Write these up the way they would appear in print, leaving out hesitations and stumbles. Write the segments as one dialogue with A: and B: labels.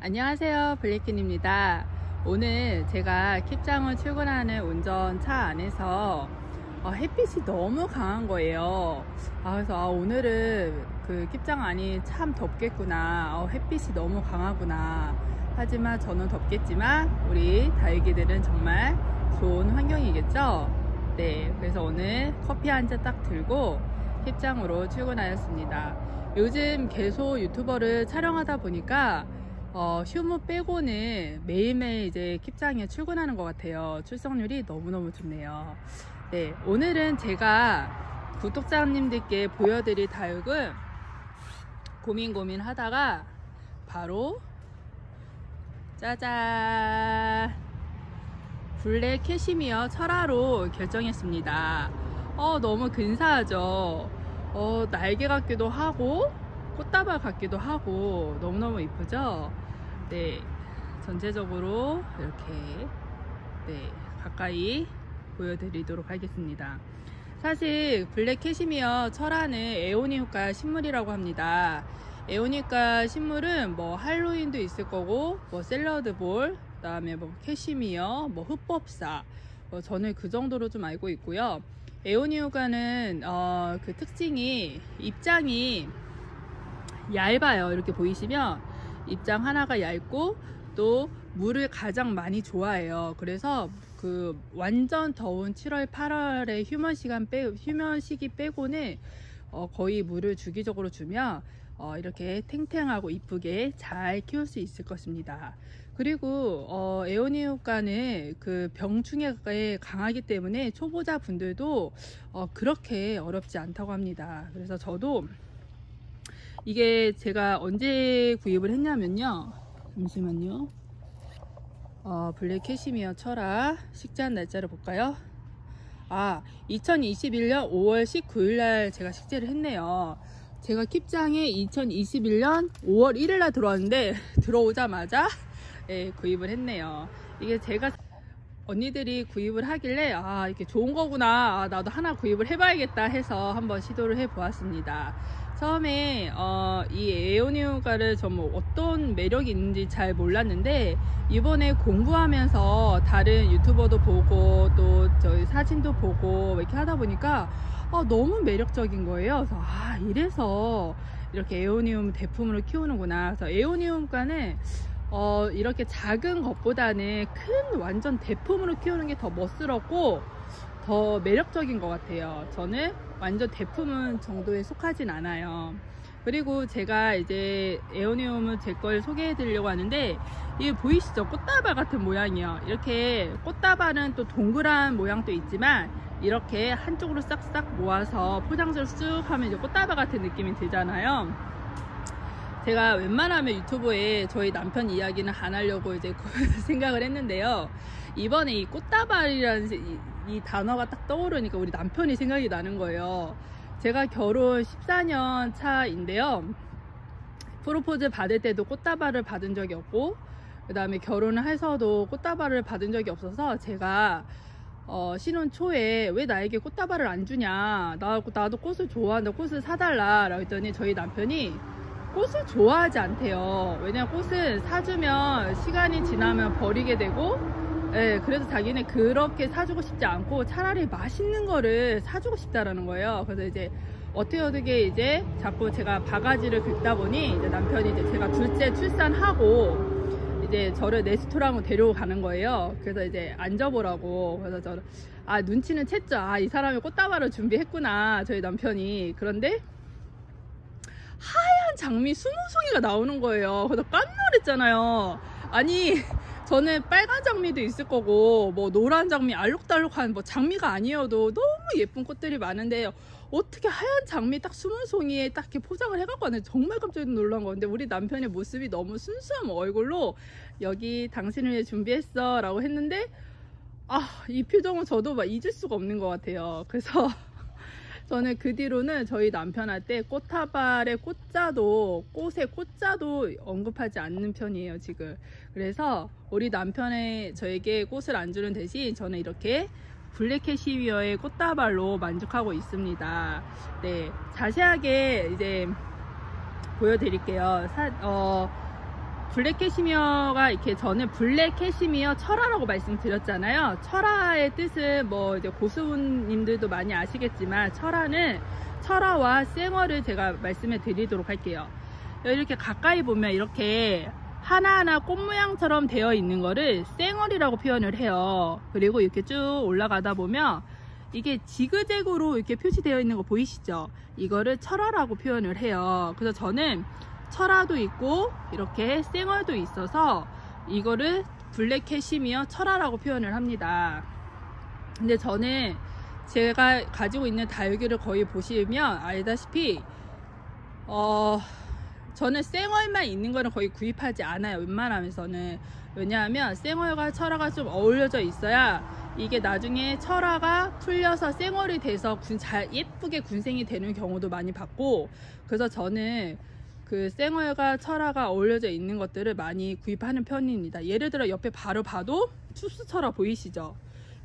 A: 안녕하세요, 블랙퀸입니다. 오늘 제가 킵장을 출근하는 운전차 안에서 햇빛이 너무 강한 거예요. 그래서 오늘은 그 킵장 안이 참 덥겠구나, 햇빛이 너무 강하구나. 하지만 저는 덥겠지만 우리 다육이들은 정말 좋은 환경이겠죠. 네, 그래서 오늘 커피 한 잔 딱 들고 킵장으로 출근하였습니다. 요즘 계속 유튜버를 촬영하다 보니까 휴무 빼고는 매일매일 이제 킵장에 출근하는 것 같아요. 출석률이 너무너무 좋네요. 네, 오늘은 제가 구독자님들께 보여드릴 다육은 고민 하다가 바로 짜잔, 블랙 캐시미어 철화로 결정했습니다. 너무 근사하죠. 날개 같기도 하고 꽃다발 같기도 하고 너무너무 이쁘죠. 네, 전체적으로 이렇게 가까이 보여드리도록 하겠습니다. 사실 블랙 캐시미어 철화는 에오니우카 식물이라고 합니다. 에오니우카 식물은 뭐 할로윈도 있을 거고, 뭐 샐러드볼, 그 다음에 뭐 캐시미어, 뭐 흑법사, 저는 그 정도로 좀 알고 있고요. 에오니우카는 그 특징이 입장이 얇아요. 이렇게 보이시면 입장 하나가 얇고 또 물을 가장 많이 좋아해요. 그래서 그 완전 더운 7월 8월에 휴면 시기 빼고는 거의 물을 주기적으로 주면 이렇게 탱탱하고 이쁘게 잘 키울 수 있을 것입니다. 그리고 에오니우카는 그 병충해에 강하기 때문에 초보자 분들도 그렇게 어렵지 않다고 합니다. 그래서 저도 이게 제가 언제 구입을 했냐면요, 잠시만요. 블랙 캐시미어 철화 식재한 날짜를 볼까요? 2021년 5월 19일날 제가 식재를 했네요. 제가 킵장에 2021년 5월 1일날 들어왔는데 들어오자마자 구입을 했네요. 이게 제가 언니들이 구입을 하길래 이게 좋은 거구나, 나도 하나 구입을 해봐야겠다 해서 한번 시도를 해 보았습니다. 처음에 이 에오니우카를 뭐 어떤 매력이 있는지 잘 몰랐는데, 이번에 공부하면서 다른 유튜버도 보고 또 저희 사진도 보고 이렇게 하다 보니까 너무 매력적인 거예요. 그래서 이래서 이렇게 에오니움 대품으로 키우는구나. 그래서 에오니우카는 이렇게 작은 것보다는 큰 완전 대품으로 키우는 게 더 멋스럽고 더 매력적인 것 같아요. 저는 완전 대품 정도에 속하진 않아요. 그리고 제가 이제 에오니움을 제 걸 소개해 드리려고 하는데, 이게 보이시죠? 꽃다발 같은 모양이요. 이렇게 꽃다발은 또 동그란 모양도 있지만 이렇게 한쪽으로 싹싹 모아서 포장지로 쑥 하면 이제 꽃다발 같은 느낌이 들잖아요. 제가 웬만하면 유튜브에 저희 남편 이야기는 안 하려고 이제 생각을 했는데요, 이번에 이 꽃다발이라는 이 단어가 딱 떠오르니까 우리 남편이 생각이 나는 거예요. 제가 결혼 14년 차인데요, 프로포즈 받을 때도 꽃다발을 받은 적이 없고, 그 다음에 결혼을 해서도 꽃다발을 받은 적이 없어서 제가 신혼 초에 왜 나에게 꽃다발을 안 주냐, 나도 꽃을 좋아한다, 꽃을 사달라 라고 했더니 저희 남편이 꽃을 좋아하지 않대요. 왜냐면 꽃은 사주면 시간이 지나면 버리게 되고, 그래서 자기는 그렇게 사주고 싶지 않고 차라리 맛있는 거를 사주고 싶다라는 거예요. 그래서 이제 어떻게 이제 자꾸 제가 바가지를 긁다 보니 이제 남편이 이제 제가 둘째 출산하고 이제 저를 레스토랑으로 데려가는 거예요. 그래서 이제 앉아보라고. 그래서 저는 눈치는 챘죠. 이 사람이 꽃다발을 준비했구나, 저희 남편이. 그런데 하얀 장미 20송이가 나오는 거예요. 그래서 깜놀했잖아요. 아니, 저는 빨간 장미도 있을 거고 뭐 노란 장미, 알록달록한 뭐 장미가 아니어도 너무 예쁜 꽃들이 많은데 어떻게 하얀 장미 딱 20송이에 딱 이렇게 포장을 해갖고 왔는데 정말 깜짝 놀란 건데, 우리 남편의 모습이 너무 순수한 얼굴로 여기 당신을 위해 준비했어 라고 했는데, 이 표정은 저도 막 잊을 수가 없는 것 같아요. 그래서 저는 그 뒤로는 저희 남편한테 꽃다발의 꽃의 꽃자도 언급하지 않는 편이에요, 지금. 그래서 우리 남편의 저에게 꽃을 안 주는 대신 저는 이렇게 블랙 캐시미어의 꽃다발로 만족하고 있습니다. 네, 자세하게 이제 보여드릴게요. 블랙 캐시미어가 이렇게 저는 블랙 캐시미어 철화라고 말씀드렸잖아요. 철화의 뜻은 뭐 이제 고수님들도 많이 아시겠지만 철화는 철화와 생얼을 제가 말씀해 드리도록 할게요. 이렇게 가까이 보면 이렇게 하나하나 꽃 모양처럼 되어 있는 거를 생얼이라고 표현을 해요. 그리고 이렇게 쭉 올라가다 보면 이게 지그재그로 이렇게 표시되어 있는 거 보이시죠? 이거를 철화라고 표현을 해요. 그래서 저는 철화도 있고 이렇게 생얼도 있어서 이거를 블랙 캐시미어 철화라고 표현을 합니다. 근데 저는 제가 가지고 있는 다육이를 거의 보시면 알다시피 저는 생얼만 있는 거는 거의 구입하지 않아요. 웬만하면서는. 왜냐하면 생얼과 철화가 좀 어울려져 있어야 이게 나중에 철화가 풀려서 생얼이 돼서 예쁘게 군생이 되는 경우도 많이 봤고, 그래서 저는 그 생얼과 철화가 어울려져 있는 것들을 많이 구입하는 편입니다. 예를 들어 옆에 바로 봐도 투스 철화 보이시죠?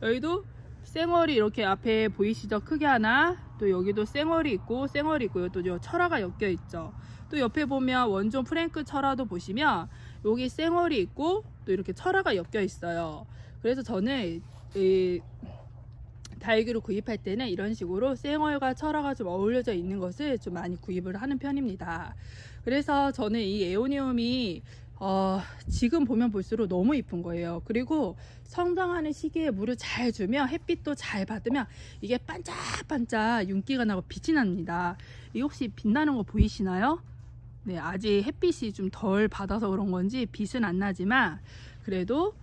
A: 여기도 생얼이 이렇게 앞에 보이시죠? 크게 하나. 또 여기도 생얼이 있고 생얼이 있고요. 또 철화가 엮여 있죠. 또 옆에 보면 원종 프랭크 철화도 보시면 여기 생얼이 있고 또 이렇게 철화가 엮여 있어요. 그래서 저는 이 다육이를 구입할 때는 이런 식으로 생얼과 철화가 좀 어울려져 있는 것을 좀 많이 구입을 하는 편입니다. 그래서 저는 이 에오니움이 지금 보면 볼수록 너무 이쁜 거예요. 그리고 성장하는 시기에 물을 잘 주면 햇빛도 잘 받으면 이게 반짝반짝 윤기가 나고 빛이 납니다. 이 혹시 빛나는 거 보이시나요? 네, 아직 햇빛이 좀 덜 받아서 그런 건지 빛은 안 나지만 그래도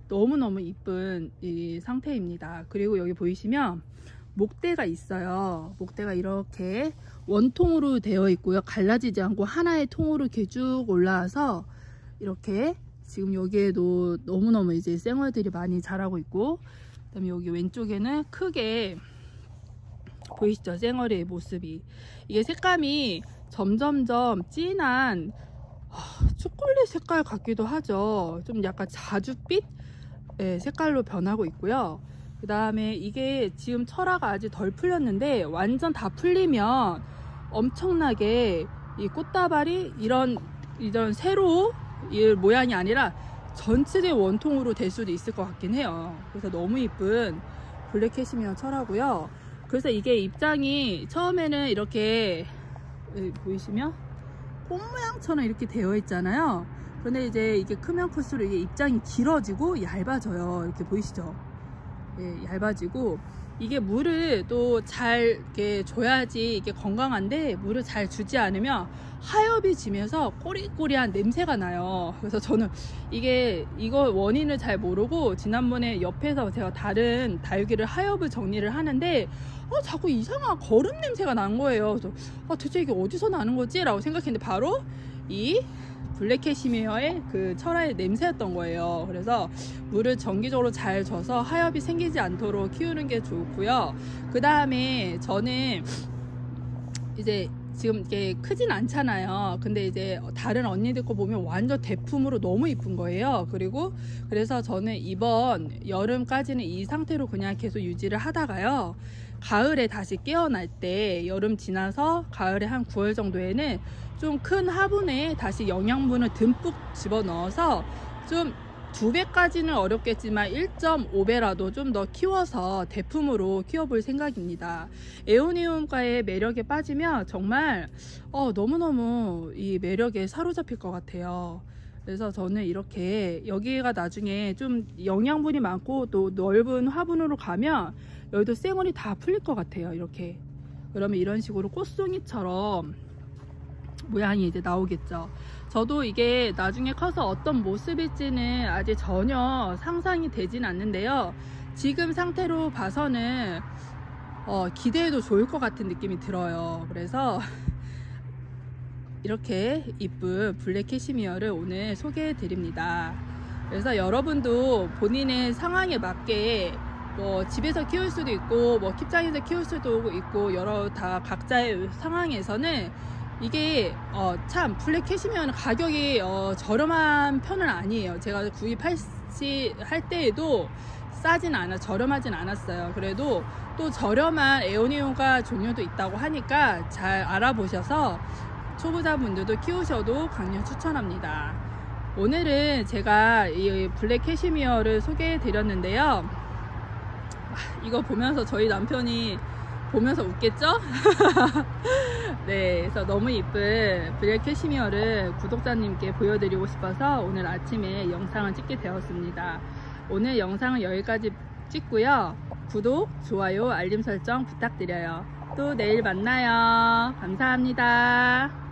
A: 너무너무 이쁜 이 상태입니다. 그리고 여기 보이시면 목대가 있어요. 목대가 이렇게 원통으로 되어 있고요. 갈라지지 않고 하나의 통으로 이렇게 쭉 올라와서 이렇게 지금 여기에도 너무너무 이제 생얼들이 많이 자라고 있고, 그 다음에 여기 왼쪽에는 크게 보이시죠? 생얼의 모습이. 이게 색감이 점점점 진한 초콜릿 색깔 같기도 하죠. 좀 약간 자줏빛 색깔로 변하고 있고요. 그 다음에 이게 지금 철화가 아직 덜 풀렸는데 완전 다 풀리면 엄청나게 이 꽃다발이 이런 세로 이 모양이 아니라 전체적인 원통으로 될 수도 있을 것 같긴 해요. 그래서 너무 이쁜 블랙 캐시미어 철화고요. 그래서 이게 입장이 처음에는 이렇게 보이시면 꽃 모양처럼 이렇게 되어 있잖아요. 그런데 이제 이게 크면 클수록 이게 입장이 길어지고 얇아져요. 이렇게 보이시죠? 예, 얇아지고 이게 물을 또 잘 이렇게 줘야지 이게 건강한데 물을 잘 주지 않으면 하엽이 지면서 꼬리꼬리한 냄새가 나요. 그래서 저는 이거 원인을 잘 모르고 지난번에 옆에서 제가 다른 다육이를 하엽을 정리를 하는데 자꾸 이상한 거름 냄새가 난 거예요. 그래서 대체 이게 어디서 나는 거지? 라고 생각했는데 바로 이 블랙 캐시미어의 그 철화의 냄새였던 거예요. 그래서 물을 정기적으로 잘 줘서 하엽이 생기지 않도록 키우는 게 좋고요. 그 다음에 저는 이제 지금 이게 크진 않잖아요. 근데 이제 다른 언니들 거 보면 완전 대품으로 너무 이쁜 거예요. 그래서 저는 이번 여름까지는 이 상태로 그냥 계속 유지를 하다가요, 가을에 다시 깨어날 때, 여름 지나서 가을에 한 9월 정도에는 좀 큰 화분에 다시 영양분을 듬뿍 집어넣어서 좀 2배까지는 어렵겠지만 1.5배라도 좀 더 키워서 대품으로 키워볼 생각입니다. 에오니움과의 매력에 빠지면 정말 너무너무 이 매력에 사로잡힐 것 같아요. 그래서 저는 이렇게 여기가 나중에 좀 영양분이 많고 또 넓은 화분으로 가면 여기도 생얼이 다 풀릴 것 같아요. 이렇게. 그러면 이런 식으로 꽃송이처럼 모양이 이제 나오겠죠. 저도 이게 나중에 커서 어떤 모습일지는 아직 전혀 상상이 되진 않는데요. 지금 상태로 봐서는 기대해도 좋을 것 같은 느낌이 들어요. 그래서 이렇게 이쁜 블랙 캐시미어를 오늘 소개해 드립니다. 그래서 여러분도 본인의 상황에 맞게 뭐 집에서 키울 수도 있고 뭐 킵장에서 키울 수도 있고 다 각자의 상황에서는 이게 참 블랙 캐시미어는 가격이 저렴한 편은 아니에요. 제가 구입할 때에도 저렴하진 않았어요. 그래도 또 저렴한 에오니움과 종류도 있다고 하니까 잘 알아보셔서 초보자분들도 키우셔도 강력 추천합니다. 오늘은 제가 이 블랙 캐시미어를 소개해 드렸는데요. 이거 보면서 저희 남편이 보면서 웃겠죠? 네, 그래서 너무 이쁜 블랙 캐시미어를 구독자님께 보여드리고 싶어서 오늘 아침에 영상을 찍게 되었습니다. 오늘 영상은 여기까지 찍고요. 구독, 좋아요, 알림 설정 부탁드려요. 또 내일 만나요. 감사합니다.